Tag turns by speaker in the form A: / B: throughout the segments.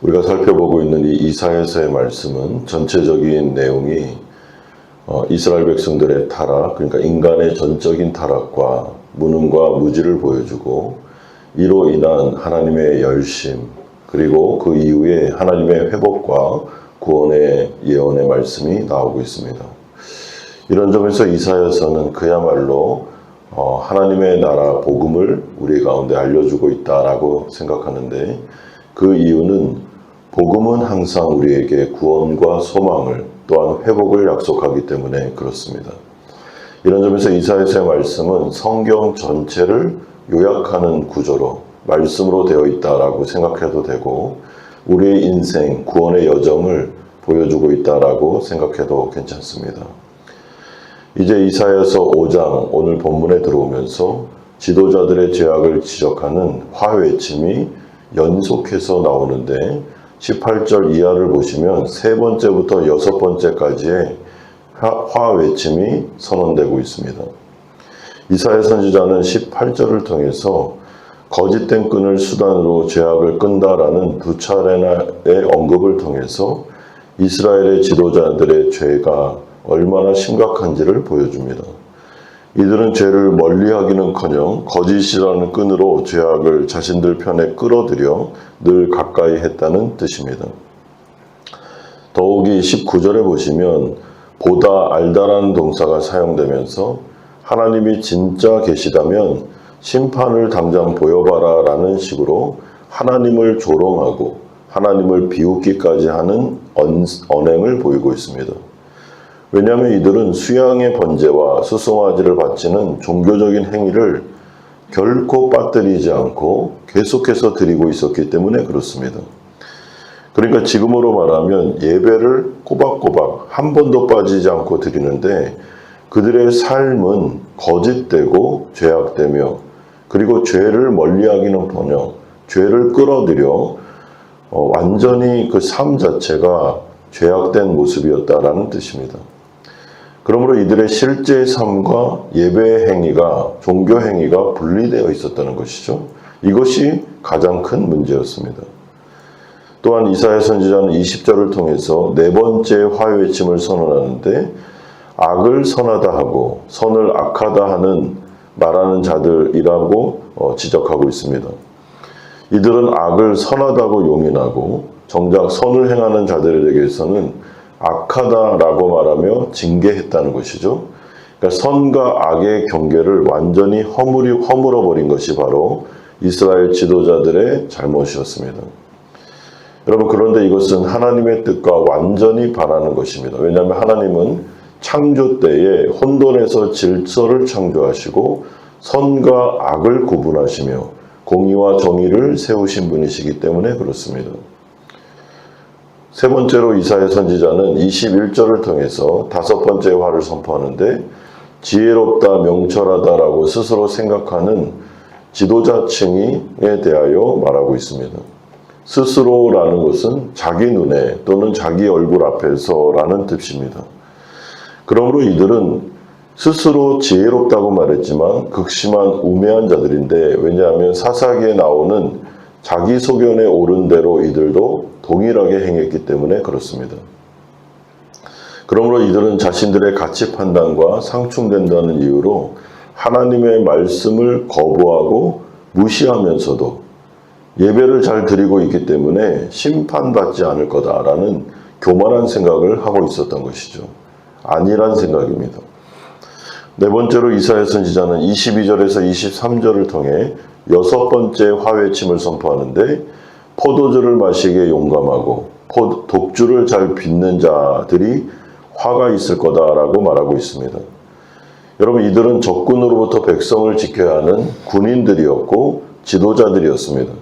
A: 우리가 살펴보고 있는 이 이사야서의 말씀은 전체적인 내용이 이스라엘 백성들의 타락, 그러니까 인간의 전적인 타락과 무능과 무지를 보여주고 이로 인한 하나님의 열심, 그리고 그 이후에 하나님의 회복과 구원의 예언의 말씀이 나오고 있습니다. 이런 점에서 이사야서는 그야말로 하나님의 나라 복음을 우리 가운데 알려주고 있다라고 생각하는데, 그 이유는 복음은 항상 우리에게 구원과 소망을 또한 회복을 약속하기 때문에 그렇습니다. 이런 점에서 이사야서의 말씀은 성경 전체를 요약하는 구조로 말씀으로 되어 있다라고 생각해도 되고, 우리의 인생 구원의 여정을 보여주고 있다라고 생각해도 괜찮습니다. 이제 이사야서 5장 오늘 본문에 들어오면서 지도자들의 죄악을 지적하는 화외침이 연속해서 나오는데, 18절 이하를 보시면 세 번째부터 여섯 번째까지의 화외침이 선언되고 있습니다. 이사야 선지자는 18절을 통해서 거짓된 끈을 수단으로 죄악을 끈다라는 두 차례의 언급을 통해서 이스라엘의 지도자들의 죄가 얼마나 심각한지를 보여줍니다. 이들은 죄를 멀리하기는커녕 거짓이라는 끈으로 죄악을 자신들 편에 끌어들여 늘 가까이 했다는 뜻입니다. 더욱이 19절에 보시면 보다 알다라는 동사가 사용되면서 하나님이 진짜 계시다면 심판을 당장 보여봐라 라는 식으로 하나님을 조롱하고 하나님을 비웃기까지 하는 언행을 보이고 있습니다. 왜냐하면 이들은 수양의 번제와 수송아지를 바치는 종교적인 행위를 결코 빠뜨리지 않고 계속해서 드리고 있었기 때문에 그렇습니다. 그러니까 지금으로 말하면 예배를 꼬박꼬박 한 번도 빠지지 않고 드리는데, 그들의 삶은 거짓되고 죄악되며, 그리고 죄를 멀리하기는커녕 죄를 끌어들여 완전히 그 삶 자체가 죄악된 모습이었다라는 뜻입니다. 그러므로 이들의 실제 삶과 예배 행위가, 종교 행위가 분리되어 있었다는 것이죠. 이것이 가장 큰 문제였습니다. 또한 이사야 선지자는 20절을 통해서 네 번째 화외침을 선언하는데, 악을 선하다 하고 선을 악하다 하는 말하는 자들이라고 지적하고 있습니다. 이들은 악을 선하다고 용인하고 정작 선을 행하는 자들에게서는 악하다라고 말하며 징계했다는 것이죠. 그러니까 선과 악의 경계를 완전히 허물어버린 것이 바로 이스라엘 지도자들의 잘못이었습니다. 여러분, 그런데 이것은 하나님의 뜻과 완전히 반하는 것입니다. 왜냐하면 하나님은 창조 때에 혼돈에서 질서를 창조하시고 선과 악을 구분하시며 공의와 정의를 세우신 분이시기 때문에 그렇습니다. 세 번째로 이사야 선지자는 21절을 통해서 다섯 번째 화를 선포하는데, 지혜롭다 명철하다라고 스스로 생각하는 지도자층에 대하여 말하고 있습니다. 스스로라는 것은 자기 눈에 또는 자기 얼굴 앞에서라는 뜻입니다. 그러므로 이들은 스스로 지혜롭다고 말했지만 극심한 우매한 자들인데, 왜냐하면 사사기에 나오는 자기 소견에 옳은 대로 이들도 동일하게 행했기 때문에 그렇습니다. 그러므로 이들은 자신들의 가치 판단과 상충된다는 이유로 하나님의 말씀을 거부하고 무시하면서도 예배를 잘 드리고 있기 때문에 심판받지 않을 거다라는 교만한 생각을 하고 있었던 것이죠. 아니란 생각입니다. 네 번째로 이사야 선지자는 22절에서 23절을 통해 여섯 번째 화외침을 선포하는데, 포도주를 마시기에 용감하고 독주를 잘 빚는 자들이 화가 있을 거다라고 말하고 있습니다. 여러분, 이들은 적군으로부터 백성을 지켜야 하는 군인들이었고 지도자들이었습니다.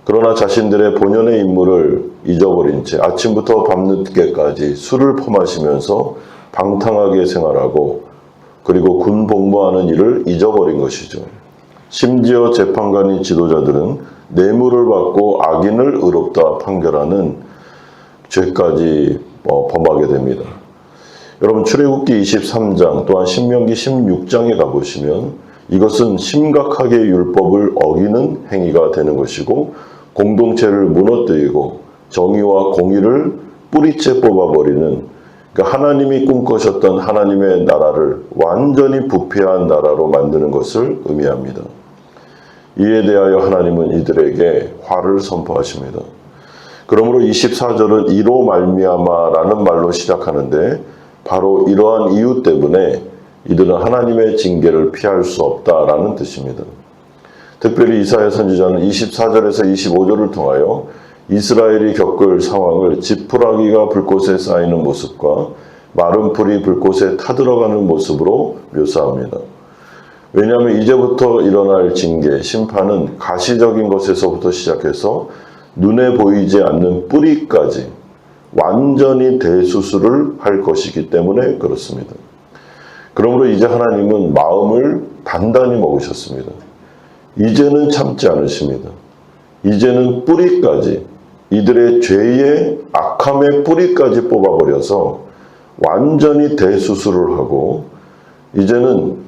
A: 그러나 자신들의 본연의 임무를 잊어버린 채 아침부터 밤늦게까지 술을 퍼마시면서 방탕하게 생활하고, 그리고 군 복무하는 일을 잊어버린 것이죠. 심지어 재판관인 지도자들은 뇌물을 받고 악인을 의롭다 판결하는 죄까지 범하게 됩니다. 여러분, 출애굽기 23장 또한 신명기 16장에 가보시면 이것은 심각하게 율법을 어기는 행위가 되는 것이고, 공동체를 무너뜨리고 정의와 공의를 뿌리째 뽑아버리는, 그러니까 하나님이 꿈꾸셨던 하나님의 나라를 완전히 부패한 나라로 만드는 것을 의미합니다. 이에 대하여 하나님은 이들에게 화를 선포하십니다. 그러므로 24절은 이로 말미암아라는 말로 시작하는데 바로 이러한 이유 때문에 이들은 하나님의 징계를 피할 수 없다라는 뜻입니다. 특별히 이사야 선지자는 24절에서 25절을 통하여 이스라엘이 겪을 상황을 지푸라기가 불꽃에 쌓이는 모습과 마른 풀이 불꽃에 타들어가는 모습으로 묘사합니다. 왜냐하면 이제부터 일어날 징계, 심판은 가시적인 것에서부터 시작해서 눈에 보이지 않는 뿌리까지 완전히 대수술을 할 것이기 때문에 그렇습니다. 그러므로 이제 하나님은 마음을 단단히 먹으셨습니다. 이제는 참지 않으십니다. 이제는 뿌리까지, 이들의 죄의 악함의 뿌리까지 뽑아버려서 완전히 대수술을 하고 이제는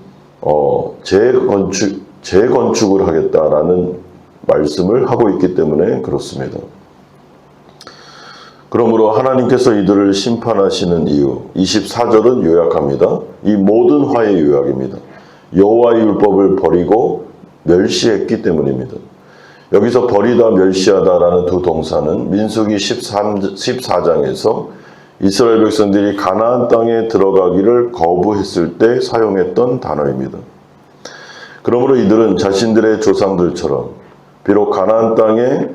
A: 재건축을 하겠다라는 말씀을 하고 있기 때문에 그렇습니다. 그러므로 하나님께서 이들을 심판하시는 이유, 24절은 요약합니다. 이 모든 화의 요약입니다. 여호와의 율법을 버리고 멸시했기 때문입니다. 여기서 버리다 멸시하다라는 두 동사는 민수기 14장에서 이스라엘 백성들이 가나안 땅에 들어가기를 거부했을 때 사용했던 단어입니다. 그러므로 이들은 자신들의 조상들처럼 비록 가나안 땅에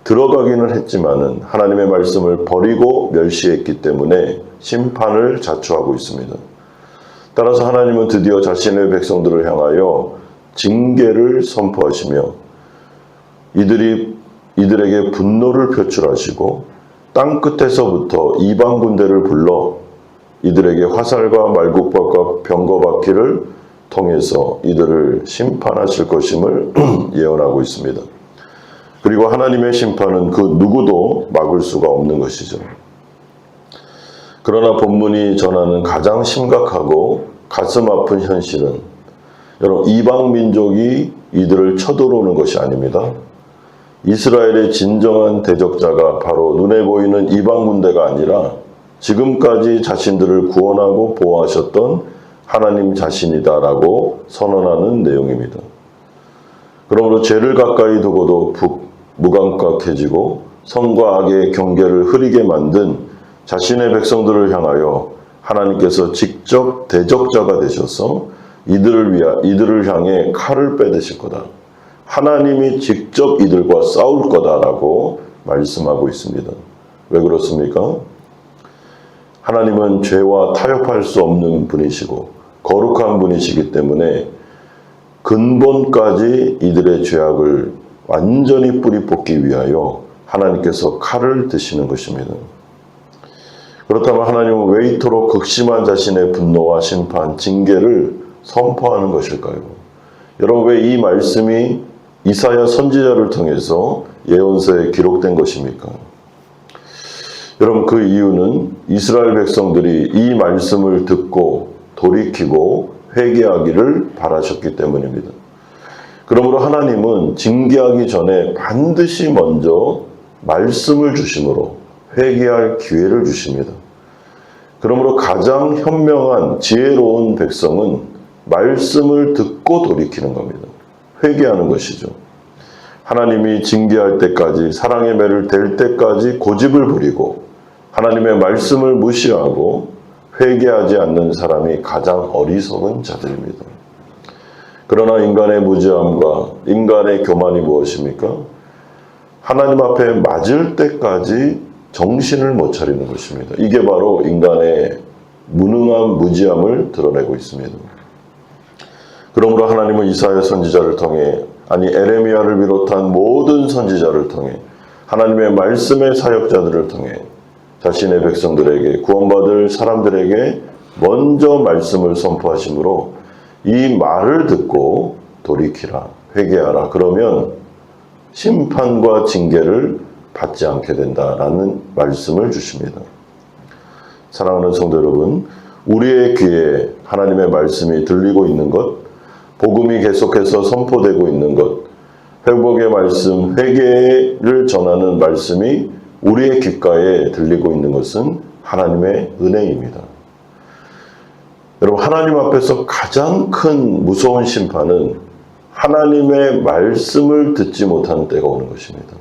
A: 들어가기는 했지만은 하나님의 말씀을 버리고 멸시했기 때문에 심판을 자초하고 있습니다. 따라서 하나님은 드디어 자신의 백성들을 향하여 징계를 선포하시며 이들에게 분노를 표출하시고 땅 끝에서부터 이방 군대를 불러 이들에게 화살과 말국박과 병거바퀴를 통해서 이들을 심판하실 것임을 예언하고 있습니다. 그리고 하나님의 심판은 그 누구도 막을 수가 없는 것이죠. 그러나 본문이 전하는 가장 심각하고 가슴 아픈 현실은 여러분, 이방 민족이 이들을 쳐들어오는 것이 아닙니다. 이스라엘의 진정한 대적자가 바로 눈에 보이는 이방 군대가 아니라 지금까지 자신들을 구원하고 보호하셨던 하나님 자신이다라고 선언하는 내용입니다. 그러므로 죄를 가까이 두고도 무감각해지고 선과 악의 경계를 흐리게 만든 자신의 백성들을 향하여 하나님께서 직접 대적자가 되셔서 이들을 향해 칼을 빼드실 거다. 하나님이 직접 이들과 싸울 거다라고 말씀하고 있습니다. 왜 그렇습니까? 하나님은 죄와 타협할 수 없는 분이시고 거룩한 분이시기 때문에 근본까지 이들의 죄악을 완전히 뿌리 뽑기 위하여 하나님께서 칼을 드시는 것입니다. 그렇다면 하나님은 왜 이토록 극심한 자신의 분노와 심판, 징계를 선포하는 것일까요? 여러분, 왜 이 말씀이 이사야 선지자를 통해서 예언서에 기록된 것입니까? 여러분, 그 이유는 이스라엘 백성들이 이 말씀을 듣고 돌이키고 회개하기를 바라셨기 때문입니다. 그러므로 하나님은 징계하기 전에 반드시 먼저 말씀을 주심으로 회개할 기회를 주십니다. 그러므로 가장 현명한 지혜로운 백성은 말씀을 듣고 돌이키는 겁니다. 회개하는 것이죠. 하나님이 징계할 때까지, 사랑의 매를 댈 때까지 고집을 부리고 하나님의 말씀을 무시하고 회개하지 않는 사람이 가장 어리석은 자들입니다. 그러나 인간의 무지함과 인간의 교만이 무엇입니까? 하나님 앞에 맞을 때까지 정신을 못 차리는 것입니다. 이게 바로 인간의 무능함, 무지함을 드러내고 있습니다. 그러므로 하나님은 이사야 선지자를 통해, 에레미야를 비롯한 모든 선지자를 통해, 하나님의 말씀의 사역자들을 통해 자신의 백성들에게, 구원받을 사람들에게 먼저 말씀을 선포하시므로 이 말을 듣고 돌이키라, 회개하라. 그러면 심판과 징계를 받지 않게 된다라는 말씀을 주십니다. 사랑하는 성도 여러분, 우리의 귀에 하나님의 말씀이 들리고 있는 것, 복음이 계속해서 선포되고 있는 것, 회복의 말씀, 회개를 전하는 말씀이 우리의 귓가에 들리고 있는 것은 하나님의 은혜입니다. 여러분, 하나님 앞에서 가장 큰 무서운 심판은 하나님의 말씀을 듣지 못하는 때가 오는 것입니다.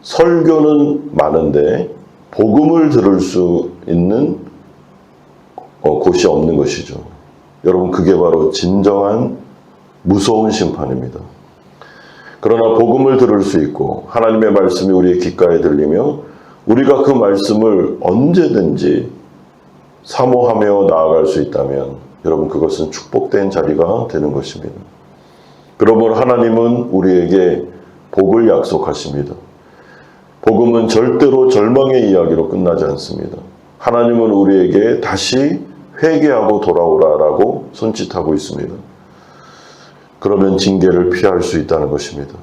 A: 설교는 많은데 복음을 들을 수 있는 곳이 없는 것이죠. 여러분, 그게 바로 진정한 무서운 심판입니다. 그러나 복음을 들을 수 있고 하나님의 말씀이 우리의 귓가에 들리며 우리가 그 말씀을 언제든지 사모하며 나아갈 수 있다면 여러분, 그것은 축복된 자리가 되는 것입니다. 그러므로 하나님은 우리에게 복을 약속하십니다. 복음은 절대로 절망의 이야기로 끝나지 않습니다. 하나님은 우리에게 다시 회개하고 돌아오라라고 손짓하고 있습니다. 그러면 징계를 피할 수 있다는 것입니다.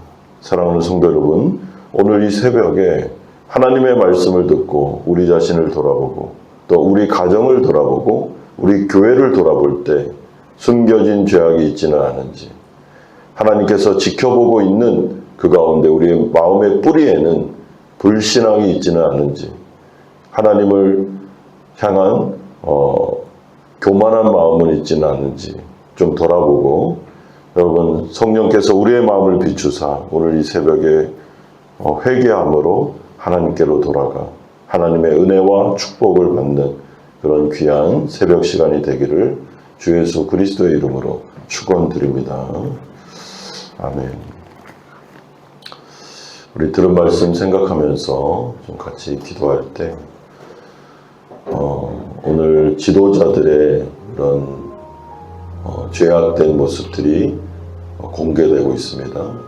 A: 사랑하는 성도 여러분, 오늘 이 새벽에 하나님의 말씀을 듣고 우리 자신을 돌아보고 또 우리 가정을 돌아보고 우리 교회를 돌아볼 때 숨겨진 죄악이 있지는 않은지, 하나님께서 지켜보고 있는 그 가운데 우리의 마음의 뿌리에는 불신앙이 있지는 않은지, 하나님을 향한 교만한 마음은 있지는 않은지 좀 돌아보고, 여러분, 성령께서 우리의 마음을 비추사 오늘 이 새벽에 회개함으로 하나님께로 돌아가 하나님의 은혜와 축복을 받는 그런 귀한 새벽 시간이 되기를 주 예수 그리스도의 이름으로 축원드립니다. 아멘. 우리 들은 말씀 생각하면서 좀 같이 기도할 때 오늘 지도자들의 이런 죄악된 모습들이 공개되고 있습니다.